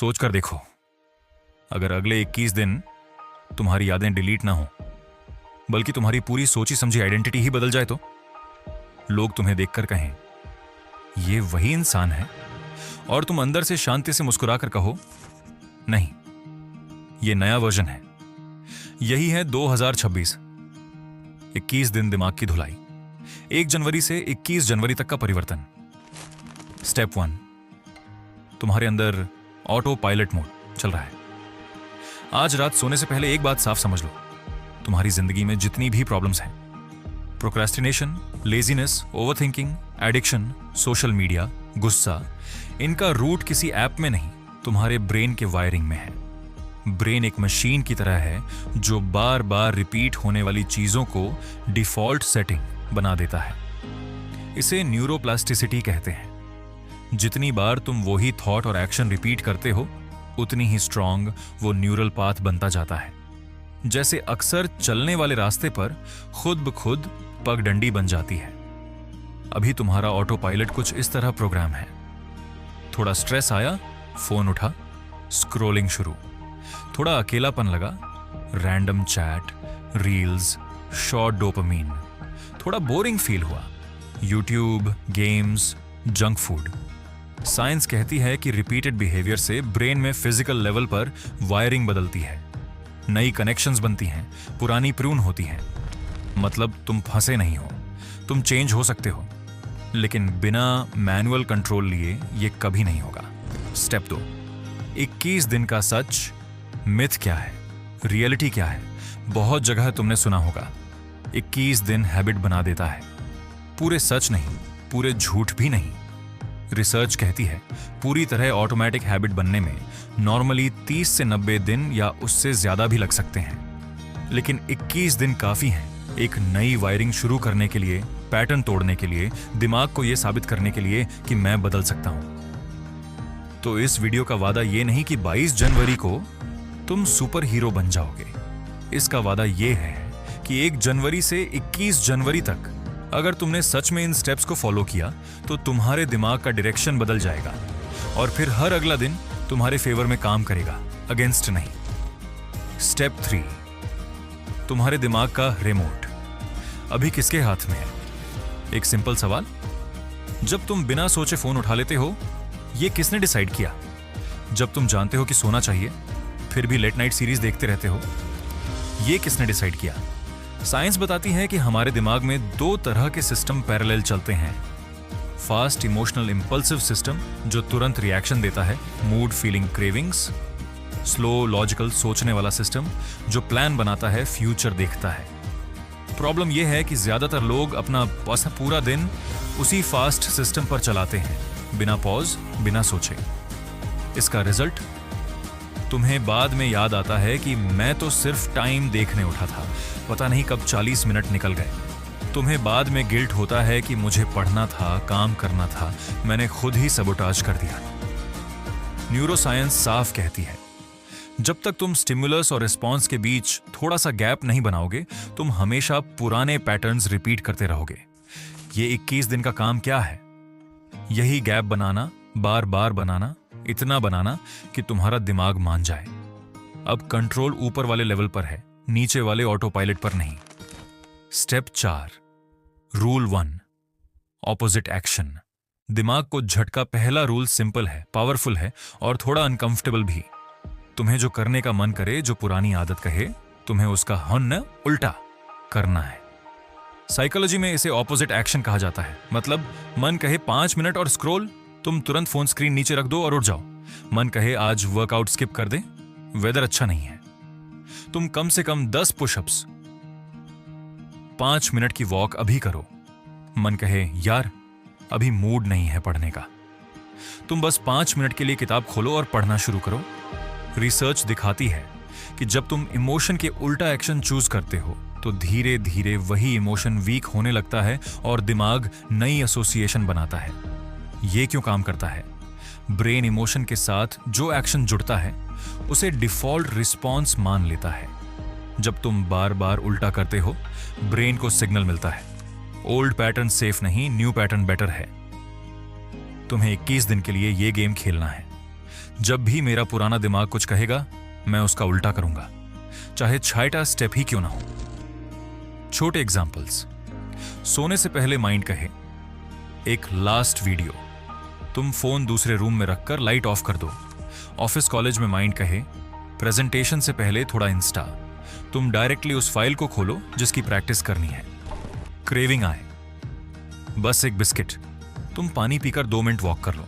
सोच कर देखो, अगर अगले 21 दिन तुम्हारी यादें डिलीट ना हो, बल्कि तुम्हारी पूरी सोची समझी आइडेंटिटी ही बदल जाए तो लोग तुम्हें देखकर कहें ये वही इंसान है, और तुम अंदर से शांति से मुस्कुराकर कहो नहीं, ये नया वर्जन है। यही है 2026। 21 दिन दिमाग की धुलाई, 1 जनवरी से 21 जनवरी तक का परिवर्तन। स्टेप 1, तुम्हारे अंदर ऑटो पायलट मोड चल रहा है। आज रात सोने से पहले एक बात साफ समझ लो, तुम्हारी जिंदगी में जितनी भी प्रॉब्लम्स हैं, procrastination, laziness, overthinking, addiction, social media, गुस्सा, इनका रूट किसी ऐप में नहीं, तुम्हारे ब्रेन के वायरिंग में है। ब्रेन एक मशीन की तरह है जो बार बार रिपीट होने वाली चीजों को डिफॉल्ट सेटिंग बना देता है। इसे न्यूरोप्लास्टिसिटी कहते हैं। जितनी बार तुम वही थॉट और एक्शन रिपीट करते हो, उतनी ही स्ट्रांग वो न्यूरल पाथ बनता जाता है। जैसे अक्सर चलने वाले रास्ते पर खुद ब खुद पगडंडी बन जाती है। अभी तुम्हारा ऑटो पायलट कुछ इस तरह प्रोग्राम है। थोड़ा स्ट्रेस आया, फोन उठा, स्क्रोलिंग शुरू। थोड़ा अकेलापन लगा, random chat, reels, short dopamine. थोड़ा बोरिंग फील हुआ, YouTube, games, junk food. Science कहती है कि रिपीटेड बिहेवियर से ब्रेन में फिजिकल लेवल पर वायरिंग बदलती है, नई कनेक्शंस बनती हैं, पुरानी प्रून होती हैं। मतलब तुम फंसे नहीं हो, तुम चेंज हो सकते हो, लेकिन बिना मैनुअल कंट्रोल लिए ये कभी नहीं होगा। स्टेप 2, 21 दिन का सच। मिथ क्या है, रियलिटी क्या है? बहुत जगह तुमने सुना होगा 21 दिन हैबिट बना देता है। पूरे सच नहीं, पूरे झूठ भी नहीं। रिसर्च कहती है पूरी तरह ऑटोमेटिक हैबिट बनने में नॉर्मली 30 से 90 दिन या उससे ज्यादा भी लग सकते हैं, लेकिन 21 दिन काफी हैं एक नई वायरिंग शुरू करने के लिए, पैटर्न तोड़ने के लिए, दिमाग को यह साबित करने के लिए कि मैं बदल सकता हूं। तो इस वीडियो का वादा यह नहीं कि 22 जनवरी को तुम सुपर हीरो बन जाओगे। इसका वादा यह है कि 1 जनवरी से 21 जनवरी तक अगर तुमने सच में इन स्टेप्स को फॉलो किया तो तुम्हारे दिमाग का डायरेक्शन बदल जाएगा, और फिर हर अगला दिन तुम्हारे फेवर में काम करेगा, अगेंस्ट नहीं। स्टेप 3, तुम्हारे दिमाग का रिमोट अभी किसके हाथ में है? एक सिंपल सवाल, जब तुम बिना सोचे फोन उठा लेते हो, यह किसने डिसाइड किया? जब तुम जानते हो कि सोना चाहिए फिर भी लेट नाइट सीरीज देखते रहते हो, यह किसने डिसाइड किया? साइंस बताती है कि हमारे दिमाग में 2 तरह के सिस्टम पैरेलल चलते हैं। फास्ट इमोशनल इंपल्सिव सिस्टम जो तुरंत रिएक्शन देता है, mood, feeling, cravings. Slow logical सोचने वाला सिस्टम जो प्लान बनाता है, फ्यूचर देखता है। प्रॉब्लम यह है कि ज्यादातर लोग अपना पूरा दिन उसी फास्ट सिस्टम पर चलाते हैं, बिना पॉज, बिना सोचे। इसका रिजल्ट तुम्हें बाद में याद आता है कि मैं तो सिर्फ टाइम देखने उठा था, पता नहीं कब 40 मिनट निकल गए। तुम्हें बाद में गिल्ट होता है कि मुझे पढ़ना था, काम करना था, मैंने खुद ही सबोटाज कर दिया। न्यूरोसाइंस साफ कहती है जब तक तुम स्टिमुलस और रिस्पॉन्स के बीच थोड़ा सा गैप नहीं बनाओगे, तुम हमेशा पुराने पैटर्न्स रिपीट करते रहोगे। ये 21 दिन का काम क्या है? यही गैप बनाना, बार बार बनाना, इतना बनाना कि तुम्हारा दिमाग मान जाए अब कंट्रोल ऊपर वाले लेवल पर है, नीचे वाले ऑटो पायलट पर नहीं। Step 4, rule 1, opposite action. दिमाग को झटका पहला रूल सिंपल है, पावरफुल है और थोड़ा अनकंफर्टेबल भी। तुम्हें जो करने का मन करे, जो पुरानी आदत कहे, तुम्हें उसका हन उल्टा करना है। साइकोलॉजी में इसे ऑपोजिट एक्शन कहा जाता है। मतलब मन कहे 5 मिनट और स्क्रोल, तुम तुरंत फोन स्क्रीन नीचे रख दो और उठ जाओ। मन कहे आज वर्कआउट स्किप कर दे, वेदर अच्छा नहीं है, तुम कम से कम 10 पुशअप्स, 5 मिनट की वॉक अभी करो। मन कहे यार अभी मूड नहीं है पढ़ने का, तुम बस 5 मिनट के लिए किताब खोलो और पढ़ना शुरू करो। रिसर्च दिखाती है कि जब तुम इमोशन के उल्टा एक्शन चूज करते हो तो धीरे धीरे वही इमोशन वीक होने लगता है और दिमाग नई एसोसिएशन बनाता है। यह क्यों काम करता है? ब्रेन इमोशन के साथ जो एक्शन जुड़ता है उसे डिफॉल्ट रिस्पॉन्स मान लेता है। जब तुम बार बार उल्टा करते हो, ब्रेन को सिग्नल मिलता है ओल्ड पैटर्न सेफ नहीं, न्यू पैटर्न बेटर है। तुम्हें 21 दिन के लिए यह गेम खेलना है। जब भी मेरा पुराना दिमाग कुछ कहेगा, मैं उसका उल्टा करूंगा, चाहे छोटा स्टेप ही क्यों ना हो। छोटे एग्जाम्पल्स। सोने से पहले माइंड कहे, एक लास्ट वीडियो। तुम फोन दूसरे रूम में रखकर लाइट ऑफ कर दो। ऑफिस कॉलेज में माइंड कहे, प्रेजेंटेशन से पहले थोड़ा इंस्टा। तुम डायरेक्टली उस फाइल को खोलो जिसकी प्रैक्टिस करनी है। क्रेविंग आए, बस एक बिस्किट। तुम पानी पीकर 2 मिनट वॉक कर लो।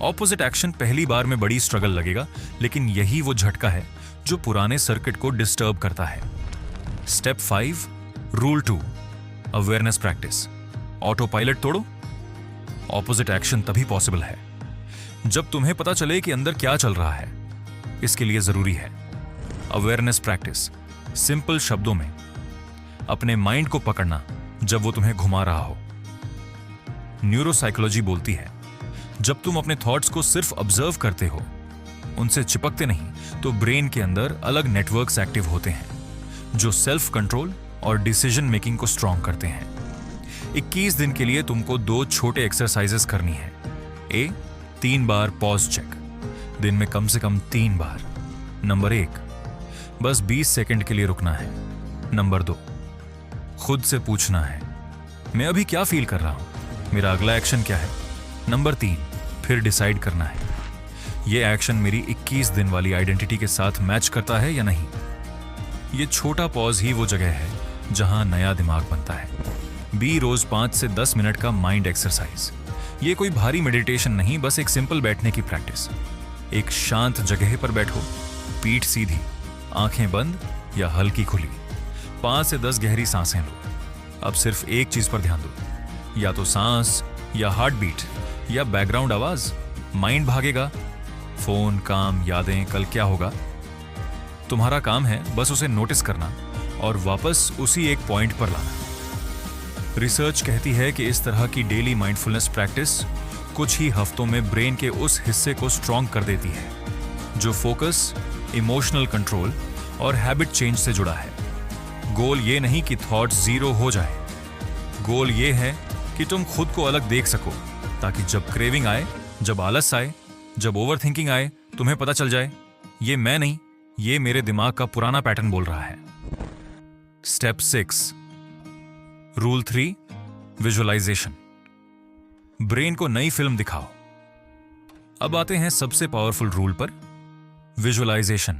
ऑपोजिट एक्शन पहली बार में बड़ी स्ट्रगल लगेगा, लेकिन यही वो झटका है जो पुराने सर्किट को डिस्टर्ब करता है। Step 5, rule 2, awareness practice. Auto pilot तोड़ो। ऑपोजिट एक्शन तभी पॉसिबल है जब तुम्हें पता चले कि अंदर क्या चल रहा है। इसके लिए जरूरी है अवेयरनेस प्रैक्टिस। सिंपल शब्दों में अपने माइंड को पकड़ना जब वो तुम्हें घुमा रहा हो। न्यूरोसाइकोलॉजी बोलती है, जब तुम अपने थॉट्स को सिर्फ ऑब्जर्व करते हो, उनसे चिपकते नहीं, तो ब्रेन के अंदर अलग नेटवर्क्स एक्टिव होते हैं जो सेल्फ कंट्रोल और डिसीजन मेकिंग को स्ट्रॉन्ग करते हैं। 21 दिन के लिए तुमको 2 छोटे एक्सरसाइजेस करनी है। 3 बार पॉज चेक, दिन में कम से कम 3 बार। नंबर 1, बस 20 सेकंड के लिए रुकना है। नंबर 2, खुद से पूछना है, मैं अभी क्या फील कर रहा हूं, मेरा अगला एक्शन क्या है। नंबर 3, फिर डिसाइड करना है, यह एक्शन मेरी 21 दिन वाली आइडेंटिटी के साथ मैच करता है या नहीं। यह छोटा पॉज ही वो जगह है जहां नया दिमाग बनता है। रोज 5 से 10 मिनट का माइंड एक्सरसाइज। ये कोई भारी मेडिटेशन नहीं, बस एक सिंपल बैठने की प्रैक्टिस। एक शांत जगह पर बैठो, पीठ सीधी, आंखें बंद या हल्की खुली। 5 से 10 गहरी सांसें लो। अब सिर्फ एक चीज पर ध्यान दो, या तो सांस या हार्ट बीट या बैकग्राउंड आवाज। माइंड भागेगा, फोन, काम, यादें, कल क्या होगा। तुम्हारा काम है बस उसे नोटिस करना और वापस उसी एक पॉइंट पर लाना। रिसर्च कहती है कि इस तरह की डेली माइंडफुलनेस प्रैक्टिस कुछ ही हफ्तों में ब्रेन के उस हिस्से को स्ट्रॉन्ग कर देती है जो फोकस, इमोशनल कंट्रोल और हैबिट चेंज से जुड़ा है। गोल ये नहीं कि थॉट्स 0 हो जाए, गोल ये है कि तुम खुद को अलग देख सको, ताकि जब क्रेविंग आए, जब आलस आए, जब ओवरथिंकिंग आए, तुम्हें पता चल जाए, ये मैं नहीं, ये मेरे दिमाग का पुराना पैटर्न बोल रहा है। Step 6, rule 3, visualisation. ब्रेन को नई फिल्म दिखाओ। अब आते हैं सबसे पावरफुल रूल पर, विजुअलाइजेशन।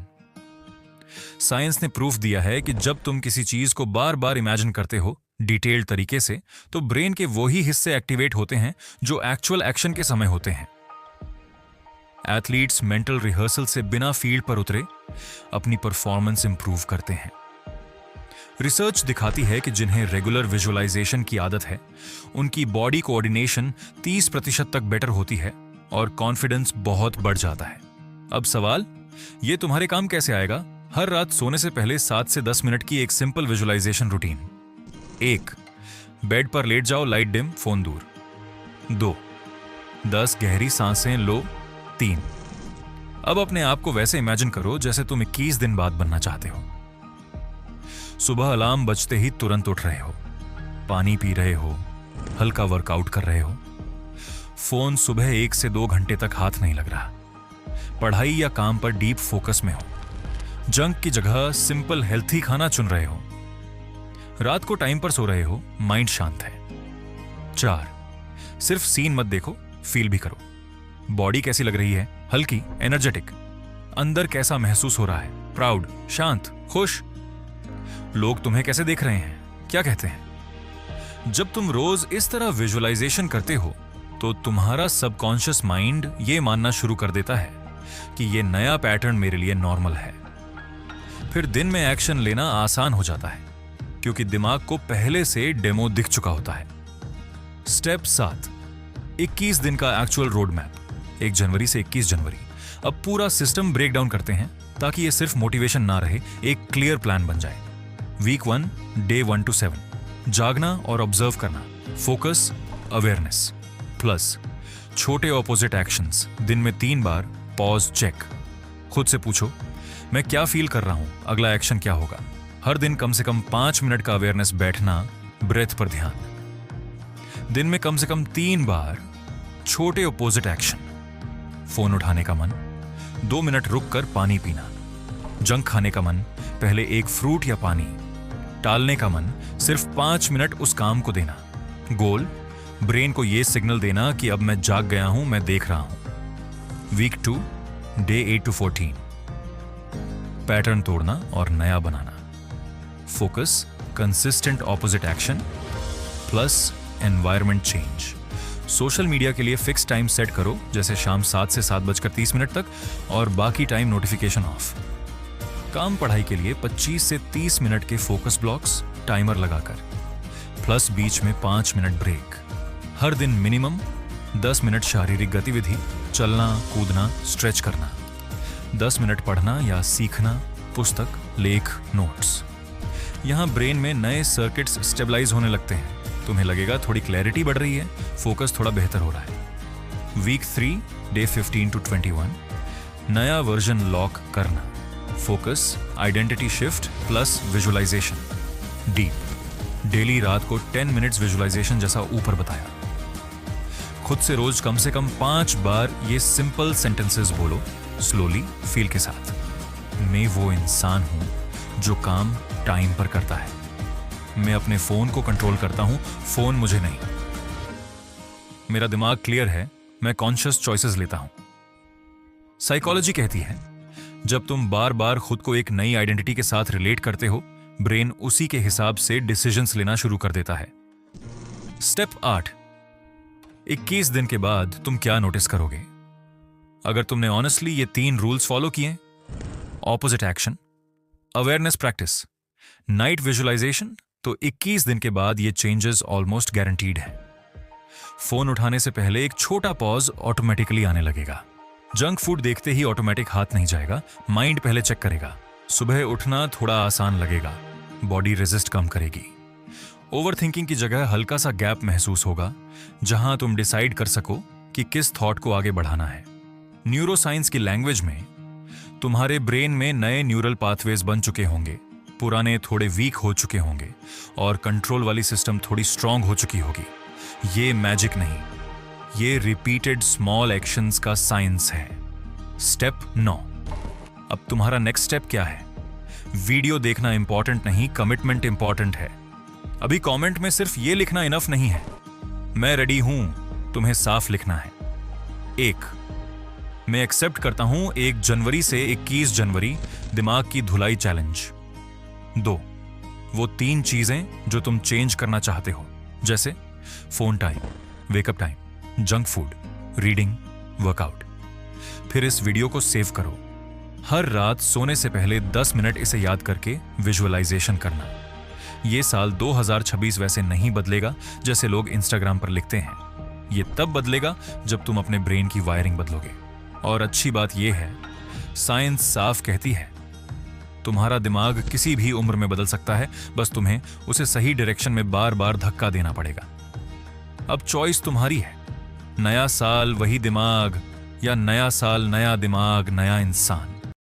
साइंस ने प्रूफ दिया है कि जब तुम किसी चीज को बार बार इमेजिन करते हो डिटेल्ड तरीके से, तो ब्रेन के वही हिस्से एक्टिवेट होते हैं जो एक्चुअल एक्शन के समय होते हैं। एथलीट्स मेंटल रिहर्सल से बिना फील्ड पर उतरे अपनी परफॉर्मेंस इंप्रूव करते हैं। रिसर्च दिखाती है कि जिन्हें रेगुलर विजुअलाइजेशन की आदत है, उनकी बॉडी कोऑर्डिनेशन 30% तक बेटर होती है और कॉन्फिडेंस बहुत बढ़ जाता है। अब सवाल, ये तुम्हारे काम कैसे आएगा? हर रात सोने से पहले 7 से 10 मिनट की एक सिंपल विजुअलाइजेशन रूटीन। 1, बेड पर लेट जाओ, लाइट डिम, फोन दूर। 2, 10 गहरी सांसें लो। 3, अब अपने आप को वैसे इमेजिन करो जैसे तुम 21 दिन बाद बनना चाहते हो। सुबह अलार्म बजते ही तुरंत उठ रहे हो, पानी पी रहे हो, हल्का वर्कआउट कर रहे हो। फोन सुबह 1 से 2 घंटे तक हाथ नहीं लग रहा। पढ़ाई या काम पर डीप फोकस में हो। जंक की जगह सिंपल हेल्थी खाना चुन रहे हो। रात को टाइम पर सो रहे हो, माइंड शांत है। 4, सिर्फ सीन मत देखो, फील भी करो। बॉडी कैसी लग रही है? हल्की, एनर्जेटिक। अंदर कैसा महसूस हो रहा है? प्राउड, शांत, खुश। लोग तुम्हें कैसे देख रहे हैं? क्या कहते हैं? जब तुम रोज इस तरह विजुअलाइजेशन करते हो, तो तुम्हारा सबकॉन्शियस माइंड ये मानना शुरू कर देता है कि ये नया पैटर्न मेरे लिए नॉर्मल है। फिर दिन में एक्शन लेना आसान हो जाता है, क्योंकि दिमाग को पहले से डेमो दिख चुका होता है। स्टेप 7, 21 दिन का एक्चुअल रोड मैप। 1 जनवरी से 21 जनवरी। अब पूरा सिस्टम ब्रेक डाउन करते हैं ताकि ये सिर्फ मोटिवेशन ना रहे, एक क्लियर प्लान बन जाए। वीक 1, डे 1 to 7, जागना और ऑब्जर्व करना, फोकस, अवेयरनेस, प्लस छोटे ऑपोजिट एक्शंस। दिन में 3 बार पॉज चेक। खुद से पूछो, मैं क्या फील कर रहा हूं, अगला एक्शन क्या होगा। हर दिन कम से कम 5 मिनट का अवेयरनेस बैठना, ब्रेथ पर ध्यान। दिन में कम से कम 3 बार छोटे ऑपोजिट एक्शन, फोन उठाने का मन, 2 मिनट रुक कर पानी पीना। जंक खाने का मन, पहले एक फ्रूट या पानी। टालने का मन, सिर्फ 5 मिनट उस काम को देना। गोल, ब्रेन को यह सिग्नल देना कि अब मैं जाग गया हूं, मैं देख रहा हूं। Week 2, day 8 to 14। पैटर्न तोड़ना और नया बनाना। Focus, consistent opposite action plus environment change. Social media के लिए फिक्स टाइम सेट करो, जैसे शाम 7 से 7:30 तक, और बाकी टाइम नोटिफिकेशन ऑफ। काम पढ़ाई के लिए 25 से 30 मिनट के फोकस ब्लॉक्स टाइमर लगाकर, प्लस बीच में 5 मिनट ब्रेक। हर दिन मिनिमम 10 मिनट शारीरिक गतिविधि, चलना, कूदना, स्ट्रेच करना। 10 मिनट पढ़ना या सीखना, पुस्तक, लेख, नोट्स। यहां ब्रेन में नए सर्किट्स स्टेबलाइज होने लगते हैं। तुम्हें लगेगा थोड़ी क्लैरिटी बढ़ रही है, फोकस थोड़ा बेहतर हो रहा है। Week 3, day 15 to 21। नया वर्जन लॉक करना। Focus, identity shift plus visualization. Deep, daily रात को 10 मिनट्स विजुअलाइजेशन जैसा ऊपर बताया। खुद से रोज कम से कम 5 बार ये सिंपल सेंटेंसेस बोलो, स्लोली, फील के साथ। मैं वो इंसान हूं जो काम टाइम पर करता है। मैं अपने फोन को कंट्रोल करता हूं, फोन मुझे नहीं। मेरा दिमाग क्लियर है, मैं कॉन्शियस चॉइसेस लेता हूं। साइकोलॉजी कहती है, जब तुम बार बार खुद को एक नई आइडेंटिटी के साथ रिलेट करते हो, ब्रेन उसी के हिसाब से डिसीजंस लेना शुरू कर देता है। स्टेप 8, 21 दिन के बाद तुम क्या नोटिस करोगे? अगर तुमने ऑनेस्टली ये 3 रूल्स फॉलो किए, opposite action, awareness practice, night visualization, तो 21 दिन के बाद ये चेंजेस ऑलमोस्ट गारंटीड है। फोन उठाने से पहले एक छोटा पॉज ऑटोमेटिकली आने लगेगा। जंक फूड देखते ही ऑटोमेटिक हाथ नहीं जाएगा, माइंड पहले चेक करेगा। सुबह उठना थोड़ा आसान लगेगा, बॉडी रेजिस्ट कम करेगी। ओवर थिंकिंग की जगह हल्का सा गैप महसूस होगा, जहां तुम डिसाइड कर सको कि किस थॉट को आगे बढ़ाना है। न्यूरोसाइंस की लैंग्वेज में तुम्हारे ब्रेन में नए न्यूरल पाथवेज बन चुके होंगे, पुराने थोड़े वीक हो चुके होंगे, और कंट्रोल वाली सिस्टम थोड़ी स्ट्रांग हो चुकी होगी। ये मैजिक नहीं, ये रिपीटेड स्मॉल एक्शंस का साइंस है। स्टेप 9, अब तुम्हारा नेक्स्ट स्टेप क्या है? वीडियो देखना इंपॉर्टेंट नहीं, कमिटमेंट इंपॉर्टेंट है। अभी कमेंट में सिर्फ ये लिखना इनफ नहीं है, मैं रेडी हूं, तुम्हें साफ लिखना है। 1, मैं एक्सेप्ट करता हूं 1 जनवरी से 21 जनवरी दिमाग की धुलाई चैलेंज। 2, वो 3 चीजें जो तुम चेंज करना चाहते हो, जैसे phone time, wake up time, junk food, reading, workout. फिर इस वीडियो को सेव करो। हर रात सोने से पहले 10 मिनट इसे याद करके विजुअलाइजेशन करना। ये साल 2026 वैसे नहीं बदलेगा जैसे लोग इंस्टाग्राम पर लिखते हैं। ये तब बदलेगा जब तुम अपने ब्रेन की वायरिंग बदलोगे। और अच्छी बात यह है, साइंस साफ कहती है, तुम्हारा दिमाग किसी भी उम्र में बदल सकता है, बस तुम्हें उसे सही डायरेक्शन में बार बार धक्का देना पड़ेगा। अब चॉइस तुम्हारी है, नया साल वही दिमाग, या नया साल नया दिमाग नया इंसान।